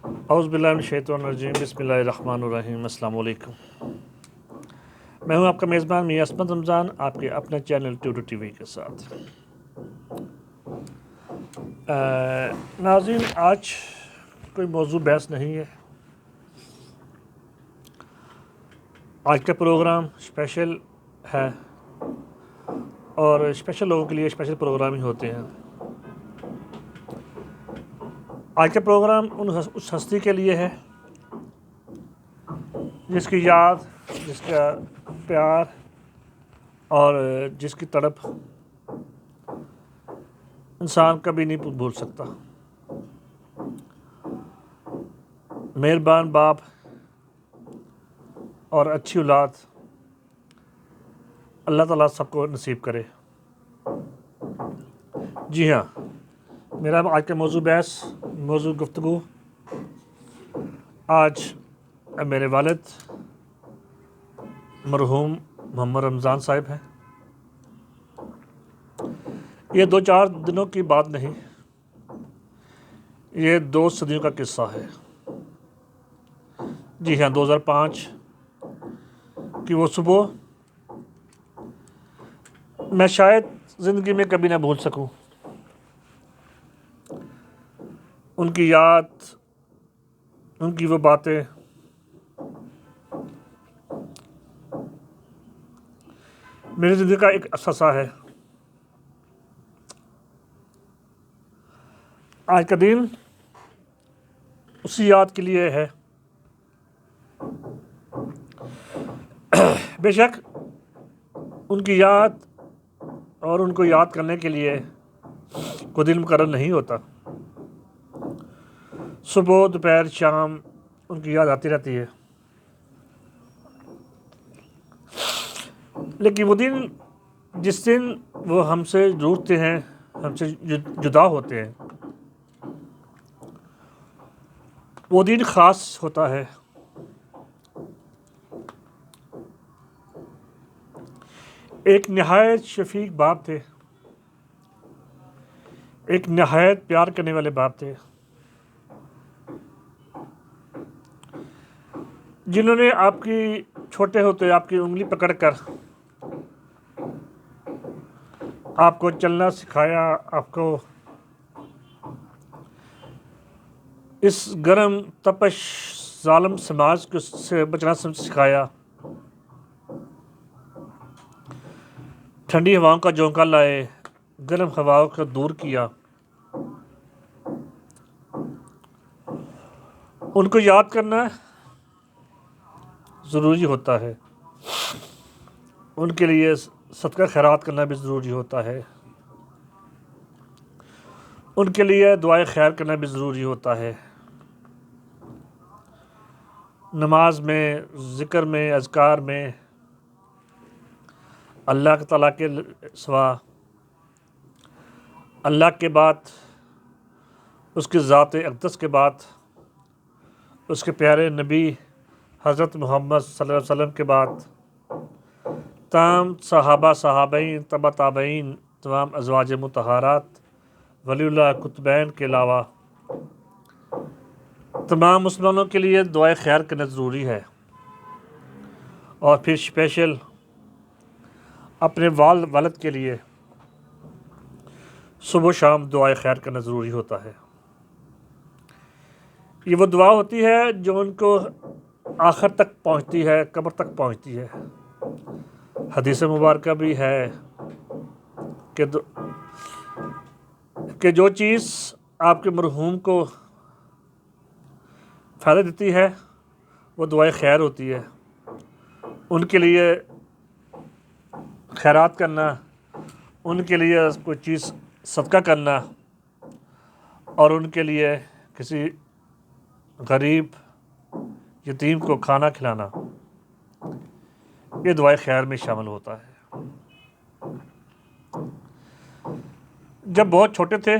اعوذ باللہ من الشیطان الرجیم بسم اللہ الرحمن الرحیم السلام علیکم۔ میں ہوں آپ کا میزبان میاں عصمت رمضان، آپ کے اپنے چینل ٹیوٹو ٹی وی کے ساتھ۔ ناظرین، آج کوئی موضوع بحث نہیں ہے۔ آج کا پروگرام اسپیشل ہے اور اسپیشل لوگوں کے لیے اسپیشل پروگرام ہی ہوتے ہیں۔ آج کا پروگرام اس ہستی کے لیے ہے جس کی یاد، جس کا پیار اور جس کی تڑپ انسان کبھی نہیں بھول سکتا۔ مہربان باپ اور اچھی اولاد اللہ تعالیٰ سب کو نصیب کرے۔ جی ہاں، میرا آج کا موضوع گفتگو آج میرے والد مرحوم محمد رمضان صاحب ہیں۔ یہ 2-4 دنوں کی بات نہیں، یہ 2 صدیوں کا قصہ ہے۔ جی ہاں، 2005 کی وہ صبح میں شاید زندگی میں کبھی نہ بھول سکوں۔ ان کی یاد، ان کی وہ باتیں میری زندگی کا ایک اثاثہ ہے۔ آج کا دن اسی یاد کے لیے ہے۔ بے شک ان کی یاد اور ان کو یاد کرنے کے لیے کوئی دن مقرر نہیں ہوتا۔ صبح، دوپہر، شام ان کی یاد آتی رہتی ہے۔ لیکن وہ دن، جس دن وہ ہم سے روٹتے ہیں، ہم سے جدا ہوتے ہیں، وہ دن خاص ہوتا ہے۔ ایک نہایت شفیق باپ تھے، ایک نہایت پیار کرنے والے باپ تھے، جنہوں نے آپ کی چھوٹے ہوتے آپ کی انگلی پکڑ کر آپ کو چلنا سکھایا، آپ کو اس گرم تپش ظالم سماج سے بچنا سکھایا، ٹھنڈی ہواؤں کا جھونکا لائے، گرم ہواؤں کو دور کیا۔ ان کو یاد کرنا ضروری ہوتا ہے، ان کے لیے صدقہ خیرات کرنا بھی ضروری ہوتا ہے، ان کے لیے دعائے خیر کرنا بھی ضروری ہوتا ہے۔ نماز میں، ذکر میں، اذکار میں اللہ تعالیٰ کے سوا، اللہ کے بعد، اس کی ذات اقدس کے بعد، اس کے پیارے نبی حضرت محمد صلی اللہ علیہ وسلم کے بعد، تمام صحابین، تبع تابعین، تمام ازواج مطہرات، ولی اللہ کتبین کے علاوہ تمام مسلمانوں کے لیے دعائے خیر کرنا ضروری ہے۔ اور پھر اسپیشل اپنے والد کے لیے صبح و شام دعائے خیر کرنا ضروری ہوتا ہے۔ یہ وہ دعا ہوتی ہے جو ان کو آخر تک پہنچتی ہے، قبر تک پہنچتی ہے۔ حدیث مبارکہ بھی ہے کہ جو چیز آپ کے مرحوم کو فائدہ دیتی ہے وہ دعائے خیر ہوتی ہے۔ ان کے لیے خیرات کرنا، ان کے لیے کوئی چیز صدقہ کرنا اور ان کے لیے کسی غریب یتیم کو کھانا کھلانا، یہ دعائے خیر میں شامل ہوتا ہے۔ جب بہت چھوٹے تھے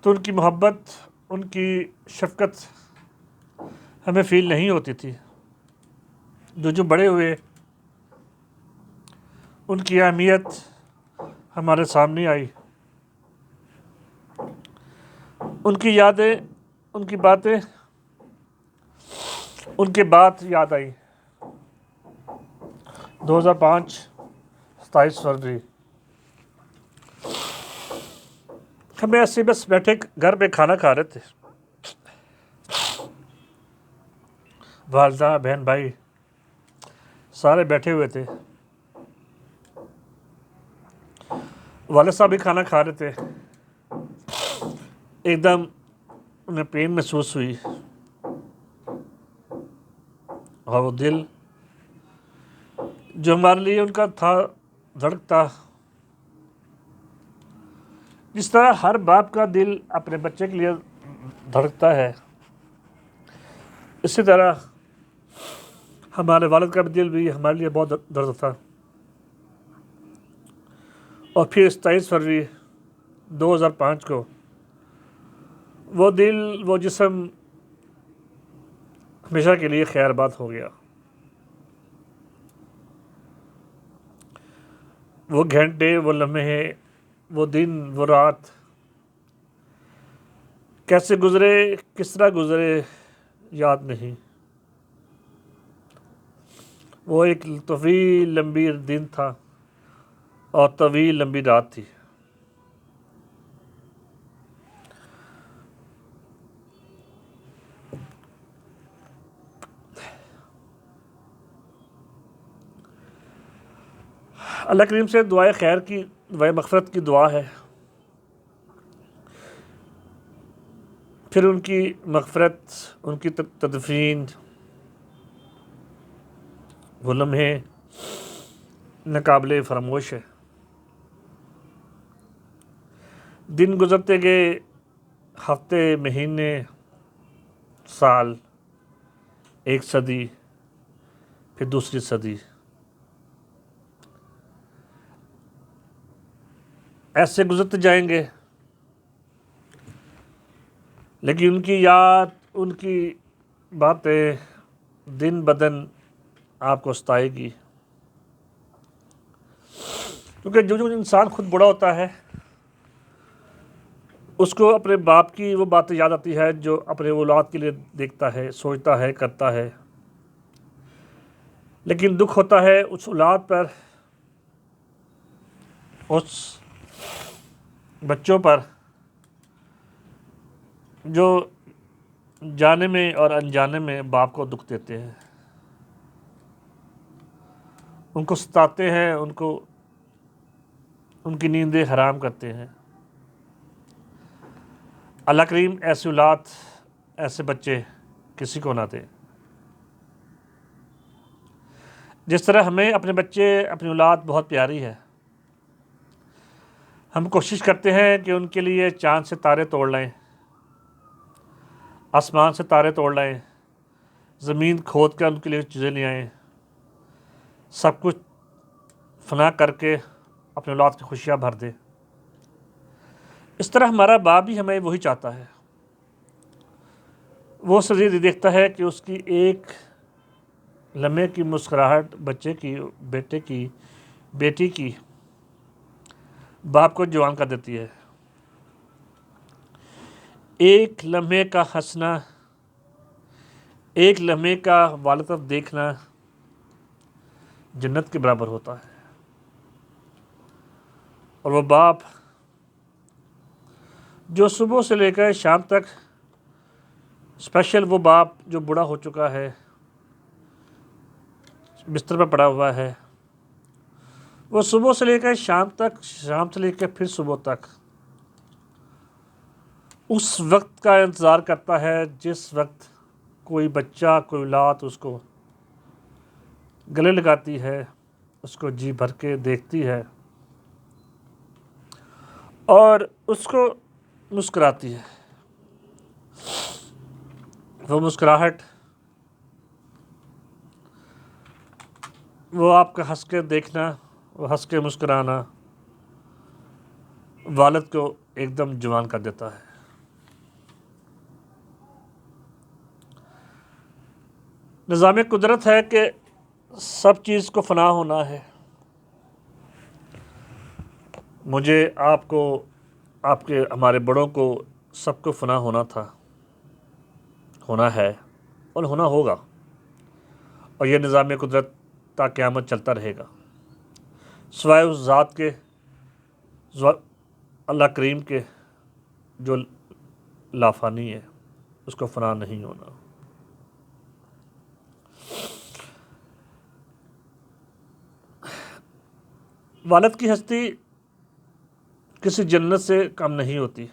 تو ان کی محبت، ان کی شفقت ہمیں فیل نہیں ہوتی تھی۔ جو بڑے ہوئے ان کی اہمیت ہمارے سامنے آئی۔ ان کی یادیں، ان کی باتیں، ان کے بات یاد آئی۔ 2005 27 فروری، ہمیں ایسے بس بیٹھے گھر پہ کھانا کھا رہے تھے، والدہ، بہن، بھائی سارے بیٹھے ہوئے تھے، والد صاحب بھی کھانا کھا رہے تھے۔ ایک دم انہیں پین محسوس ہوئی اور وہ دل جو ہمارے لیے ان کا تھا دھڑکتا، جس طرح ہر باپ کا دل اپنے بچے کے لیے دھڑکتا ہے، اسی طرح ہمارے والد کا بھی دل بھی ہمارے لیے بہت درد تھا۔ اور پھر 27 فروری 2005 کو وہ دل، وہ جسم ہمیشہ کے لیے خیر آباد ہو گیا۔ وہ گھنٹے، وہ لمحے، وہ دن، وہ رات کیسے گزرے، کس طرح گزرے، یاد نہیں۔ وہ ایک طویل لمبی دن تھا اور طویل لمبی رات تھی۔ اللہ کریم سے دعائے خیر کی، دعائے مغفرت کی دعا ہے، پھر ان کی مغفرت، ان کی تدفین، وہ لمحے ناقابل فراموش ہے۔ دن گزرتے گئے، ہفتے، مہینے، سال، ایک صدی، پھر دوسری صدی، ایسے گزرتے جائیں گے، لیکن ان کی یاد، ان کی باتیں دن بدن آپ کو ستائے گی، کیونکہ جو انسان خود بڑا ہوتا ہے اس کو اپنے باپ کی وہ باتیں یاد آتی ہے جو اپنے اولاد کے لیے دیکھتا ہے، سوچتا ہے، کرتا ہے، لیکن دکھ ہوتا ہے اس اولاد پر، اس بچوں پر جو جانے میں اور انجانے میں باپ کو دکھ دیتے ہیں، ان کو ستاتے ہیں، ان کی نیندیں حرام کرتے ہیں۔ اللہ کریم ایسی اولاد، ایسے بچے کسی کو نہ دے۔ جس طرح ہمیں اپنے بچے، اپنی اولاد بہت پیاری ہے، ہم کوشش کرتے ہیں کہ ان کے لیے چاند سے تارے توڑ لیں، آسمان سے تارے توڑ لیں، زمین کھود کر ان کے لیے چیزیں لے آئیں، سب کچھ فنا کر کے اپنے اولاد کی خوشیاں بھر دیں۔ اس طرح ہمارا باپ بھی ہمیں وہی چاہتا ہے، وہ سزید دیکھتا ہے کہ اس کی ایک لمحے کی مسکراہٹ بچے کی، بیٹے کی، بیٹی کی باپ کو جوان کر دیتی ہے۔ ایک لمحے کا ہنسنا، ایک لمحے کا والد طرف دیکھنا جنت کے برابر ہوتا ہے۔ اور وہ باپ جو صبح سے لے کر شام تک، اسپیشل وہ باپ جو بوڑھا ہو چکا ہے، بستر پر پڑا ہوا ہے، وہ صبح سے لے کر شام تک، شام سے لے کر پھر صبح تک اس وقت کا انتظار کرتا ہے جس وقت کوئی بچہ، کوئی اولاد اس کو گلے لگاتی ہے، اس کو جی بھر کے دیکھتی ہے اور اس کو مسکراتی ہے۔ وہ مسکراہٹ، وہ آپ کا ہنس کے دیکھنا، وہ ہنس کے مسکرانا والد کو ایک دم جوان کر دیتا ہے۔ نظام قدرت ہے کہ سب چیز کو فنا ہونا ہے۔ مجھے، آپ کو، آپ کے، ہمارے بڑوں کو سب کو فنا ہونا تھا، ہونا ہے اور ہونا ہوگا، اور یہ نظام قدرت تا قیامت چلتا رہے گا، سوائے اس ذات کے، اللہ کریم کے، جو لافانی ہے، اس کو فنا نہیں ہونا۔ والد کی ہستی کسی جنت سے کم نہیں ہوتی۔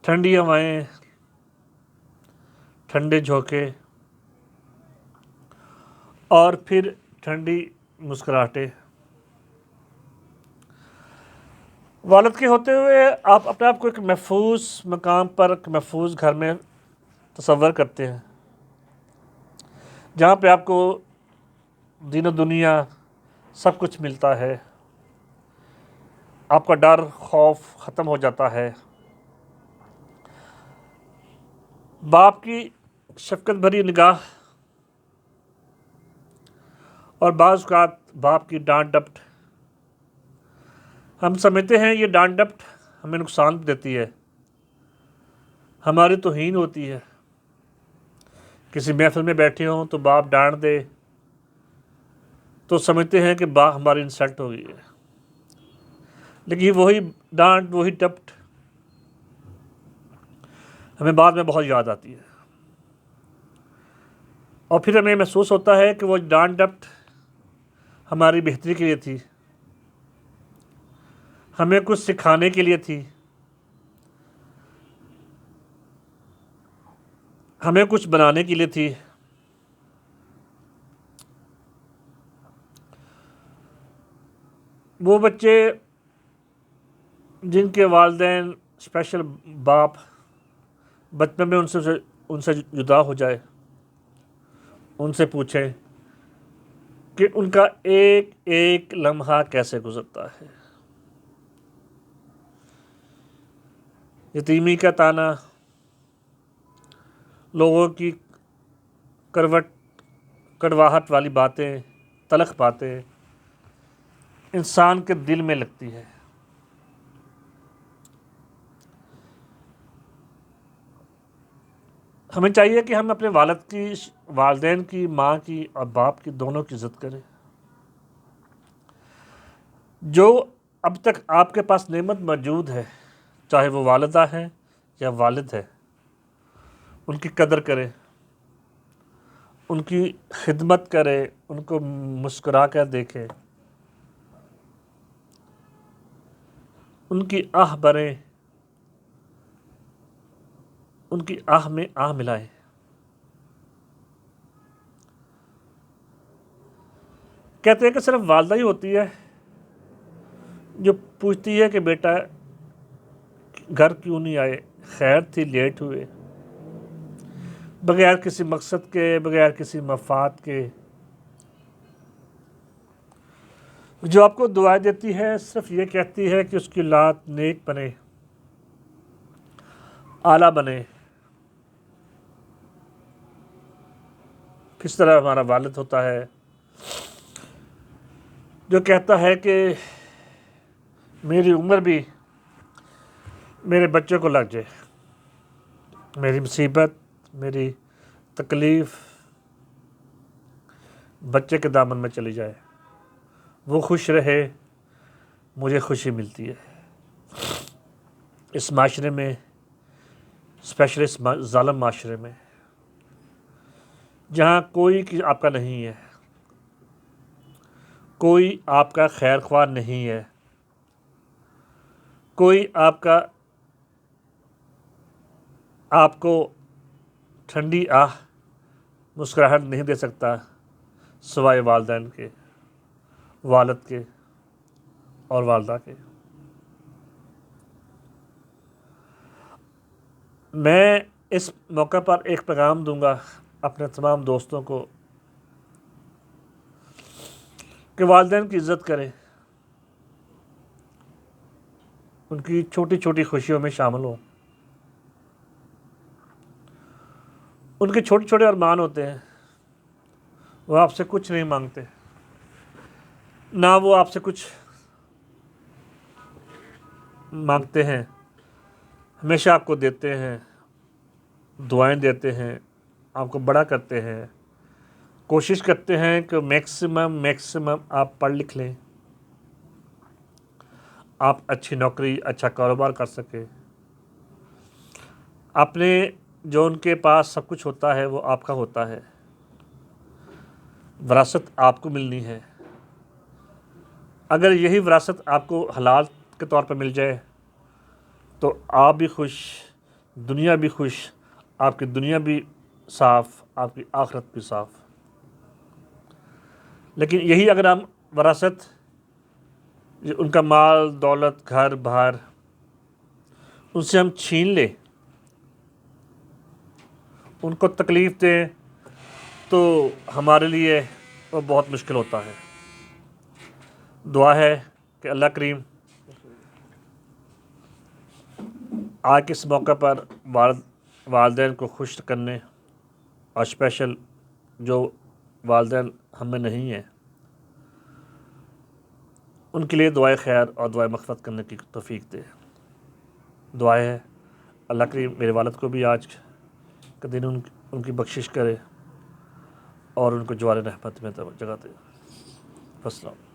ٹھنڈی ہوائیں، ٹھنڈے جھونکے اور پھر ٹھنڈی مسکراہٹیں، والد کے ہوتے ہوئے آپ اپنے آپ کو ایک محفوظ مقام پر، ایک محفوظ گھر میں تصور کرتے ہیں، جہاں پہ آپ کو دین و دنیا سب کچھ ملتا ہے، آپ کا ڈر خوف ختم ہو جاتا ہے، باپ کی شفقت بھری نگاہ اور بعض اوقات باپ کی ڈانٹ ڈپٹ، ہم سمجھتے ہیں یہ ڈانٹ ڈپٹ ہمیں نقصان دیتی ہے، ہماری توہین ہوتی ہے۔ کسی محفل میں بیٹھے ہوں تو باپ ڈانٹ دے تو سمجھتے ہیں کہ باپ ہماری انسلٹ ہو گئی ہے، لیکن وہی ڈانٹ، وہی ڈپٹ ہمیں بعد میں بہت یاد آتی ہے، اور پھر ہمیں محسوس ہوتا ہے کہ وہ ڈانٹ ڈپٹ ہماری بہتری کے لیے تھی، ہمیں کچھ سکھانے کے لیے تھی، ہمیں کچھ بنانے کے لیے تھی۔ وہ بچے جن کے والدین اسپیشل باپ بچپن میں ان سے جدا ہو جائے، ان سے پوچھیں کہ ان کا ایک ایک لمحہ کیسے گزرتا ہے۔ یتیمی کا تانا، لوگوں کی کڑواہٹ والی باتیں، تلخ باتیں انسان کے دل میں لگتی ہے۔ ہمیں چاہیے کہ ہم اپنے والدین کی، ماں کی اور باپ کی، دونوں کی عزت کریں۔ جو اب تک آپ کے پاس نعمت موجود ہے، چاہے وہ والدہ ہے یا والد ہے، ان کی قدر کریں، ان کی خدمت کریں، ان کو مسکرا کر دیکھیں، ان کی آہ بھریں، ان کی آہ میں آہ ملائیں۔ کہتے ہیں کہ صرف والدہ ہی ہوتی ہے جو پوچھتی ہے کہ بیٹا گھر کیوں نہیں آئے، خیر تھی لیٹ ہوئے، بغیر کسی مقصد کے، بغیر کسی مفاد کے، جو آپ کو دعائیں دیتی ہے، صرف یہ کہتی ہے کہ اس کی اولاد نیک بنے، اعلیٰ بنے۔ کس طرح ہمارا والد ہوتا ہے جو کہتا ہے کہ میری عمر بھی میرے بچے کو لگ جائے، میری مصیبت، میری تکلیف بچے کے دامن میں چلی جائے، وہ خوش رہے، مجھے خوشی ملتی ہے۔ اس معاشرے میں، اسپیشلی اس ظالم معاشرے میں، جہاں کوئی آپ کا نہیں ہے، کوئی آپ کا خیر خواہ نہیں ہے، کوئی آپ کو ٹھنڈی آہ، مسکراہٹ نہیں دے سکتا سوائے والدین کے، والد کے اور والدہ کے۔ میں اس موقع پر ایک پیغام دوں گا اپنے تمام دوستوں کو کہ والدین کی عزت کریں، ان کی چھوٹی چھوٹی خوشیوں میں شامل ہوں۔ ان کے چھوٹے چھوٹے ارمان ہوتے ہیں، وہ آپ سے کچھ نہیں مانگتے، نہ وہ آپ سے کچھ مانگتے ہیں ہمیشہ آپ کو دیتے ہیں، دعائیں دیتے ہیں، آپ کو بڑا کرتے ہیں، کوشش کرتے ہیں کہ میکسیمم آپ پڑھ لکھ لیں، آپ اچھی نوکری اچھا کاروبار کر سکیں، اپنے جو ان کے پاس سب کچھ ہوتا ہے وہ آپ کا ہوتا ہے، وراثت آپ کو ملنی ہے۔ اگر یہی وراثت آپ کو حلال کے طور پر مل جائے تو آپ بھی خوش، دنیا بھی خوش، آپ کی دنیا بھی صاف، آپ کی آخرت بھی صاف۔ لیکن یہی اگر ہم وراثت، ان کا مال دولت گھر بار، ان سے ہم چھین لیں، ان کو تکلیف دیں، تو ہمارے لیے وہ بہت مشکل ہوتا ہے۔ دعا ہے کہ اللہ کریم آج کے اس موقع پر والدین کو خوش کرنے، اور اسپیشل جو والدین ہم میں نہیں ہیں ان کے لیے دعائے خیر اور دعائے مغفرت کرنے کی توفیق دے۔ دعا ہے اللہ کریم میرے والد کو بھی آج کے دن ان کی بخشش کرے اور ان کو جوار رحمت میں جگہ دے۔ السلام۔